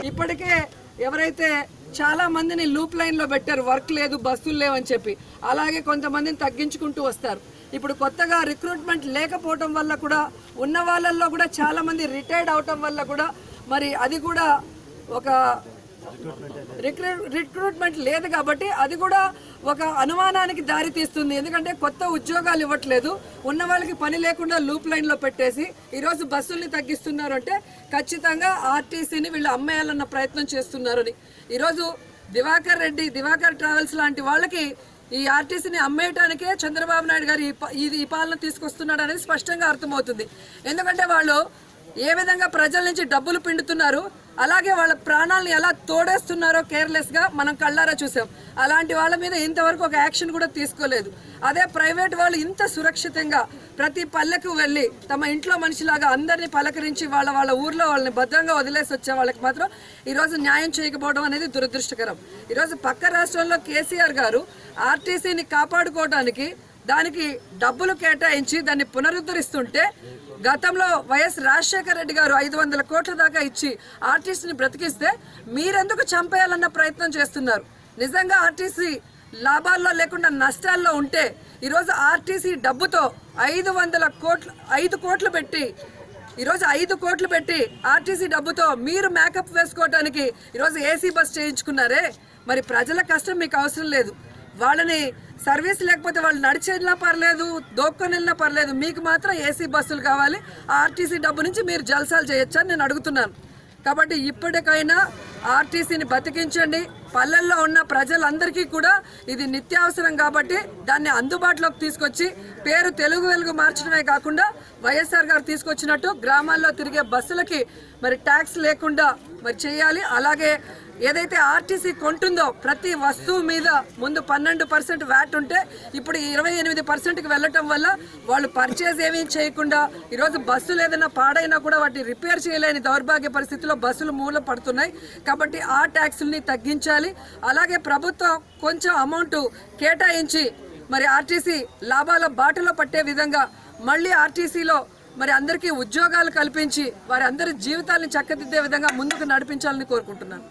ఇప్పటికే ఎవరైతే చాలా మందిని లూప్ లైన్ లో పెట్టారు, వర్క్ లేదు, బస్సులు లేవని చెప్పి, అలాగే కొంతమందిని తగ్గించుకుంటూ వస్తారు. ఇప్పుడు కొత్తగా రిక్రూట్మెంట్ లేకపోవటం వల్ల కూడా, ఉన్న వాళ్ళల్లో కూడా చాలా మంది రిటైర్డ్ అవటం వల్ల కూడా మరి అది కూడా ఒక రిక్రూట్మెంట్ లేదు కాబట్టి అది కూడా ఒక అనుమానానికి దారి తీస్తుంది. ఎందుకంటే కొత్త ఉద్యోగాలు ఇవ్వట్లేదు, ఉన్న వాళ్ళకి పని లేకుండా లూప్ లైన్లో పెట్టేసి ఈరోజు బస్సుల్ని తగ్గిస్తున్నారు అంటే ఖచ్చితంగా ఆర్టీసీని వీళ్ళు అమ్మేయాలన్న ప్రయత్నం చేస్తున్నారని. ఈరోజు దివాకర్ ట్రావెల్స్ లాంటి వాళ్ళకి ఈ ఆర్టీసీని అమ్మేయటానికే చంద్రబాబు నాయుడు గారు ఈ పాలన తీసుకొస్తున్నాడు అనేది స్పష్టంగా అర్థమవుతుంది. ఎందుకంటే వాళ్ళు ఏ విధంగా ప్రజల నుంచి డబ్బులు పిండుతున్నారు, అలాగే వాళ్ళ ప్రాణాలను ఎలా తోడేస్తున్నారో కేర్లెస్గా మనం కళ్ళారా చూసాం. అలాంటి వాళ్ళ మీద ఇంతవరకు ఒక యాక్షన్ కూడా తీసుకోలేదు. అదే ప్రైవేట్ వాళ్ళు ఇంత సురక్షితంగా ప్రతి పల్లెకు వెళ్ళి తమ ఇంట్లో మనిషిలాగా అందరినీ పలకరించి వాళ్ళ ఊర్లో వాళ్ళని భద్రంగా వదిలేసి వచ్చే వాళ్ళకి మాత్రం ఈరోజు న్యాయం చేయకపోవడం అనేది దురదృష్టకరం. ఈరోజు పక్క రాష్ట్రంలో కేసీఆర్ గారు ఆర్టీసీని కాపాడుకోవడానికి దానికి డబ్బులు కేటాయించి దాన్ని పునరుద్ధరిస్తుంటే, గతంలో వైఎస్ రాజశేఖర రెడ్డి గారు 500 కోట్ల దాకా ఇచ్చి ఆర్టీసీని బ్రతికిస్తే మీరెందుకు చంపేయాలన్న ప్రయత్నం చేస్తున్నారు? నిజంగా ఆర్టీసీ లాభాల్లో లేకుండా నష్టాల్లో ఉంటే ఈరోజు ఆర్టీసీ డబ్బుతో 5 కోట్లు పెట్టి ఈరోజు 5 కోట్లు పెట్టి ఆర్టీసీ డబ్బుతో మీరు మేకప్ వేసుకోవడానికి ఈరోజు ఏసీ బస్ చేయించుకున్నారే. మరి ప్రజల కష్టం మీకు అవసరం లేదు. వాళ్ళని సర్వీస్ లేకపోతే వాళ్ళు నడిచి వెళ్ళినా పర్లేదు, దోక్కొని వెళ్ళినా పర్లేదు, మీకు మాత్రం ఏసీ బస్సులు కావాలి. ఆర్టీసీ డబ్బు నుంచి మీరు జల్సాలు చేయొచ్చు అని నేను అడుగుతున్నాను. కాబట్టి ఇప్పటికైనా ఆర్టీసీని బతికించండి. పల్లెల్లో ఉన్న ప్రజలందరికీ కూడా ఇది నిత్యావసరం కాబట్టి దాన్ని అందుబాటులోకి తీసుకొచ్చి పేరు తెలుగు వెలుగు మార్చడమే కాకుండా వైఎస్ఆర్ గారు తీసుకొచ్చినట్టు గ్రామాల్లో తిరిగే బస్సులకి మరి ట్యాక్స్ లేకుండా మరి చేయాలి. అలాగే ఏదైతే ఆర్టీసీ కొంటుందో ప్రతి వస్తువు మీద ముందు 12% వ్యాట్ ఉంటే ఇప్పుడు 28%కి వెళ్ళటం వల్ల వాళ్ళు పర్చేజ్ ఏమీ చేయకుండా ఈరోజు బస్సులు ఏదైనా పాడైనా కూడా వాటిని రిపేర్ చేయలేని దౌర్భాగ్య పరిస్థితిలో బస్సులు మూల పడుతున్నాయి. కాబట్టి ఆ ట్యాక్సుల్ని తగ్గించాలి. అలాగే ప్రభుత్వం కొంచెం అమౌంట్ కేటాయించి మరి ఆర్టీసీ లాభాల బాటలో పట్టే విధంగా మళ్ళీ ఆర్టీసీలో మరి అందరికీ ఉద్యోగాలు కల్పించి వారి అందరి జీవితాలను చక్కదిద్దే విధంగా ముందుకు నడిపించాలని కోరుకుంటున్నాను.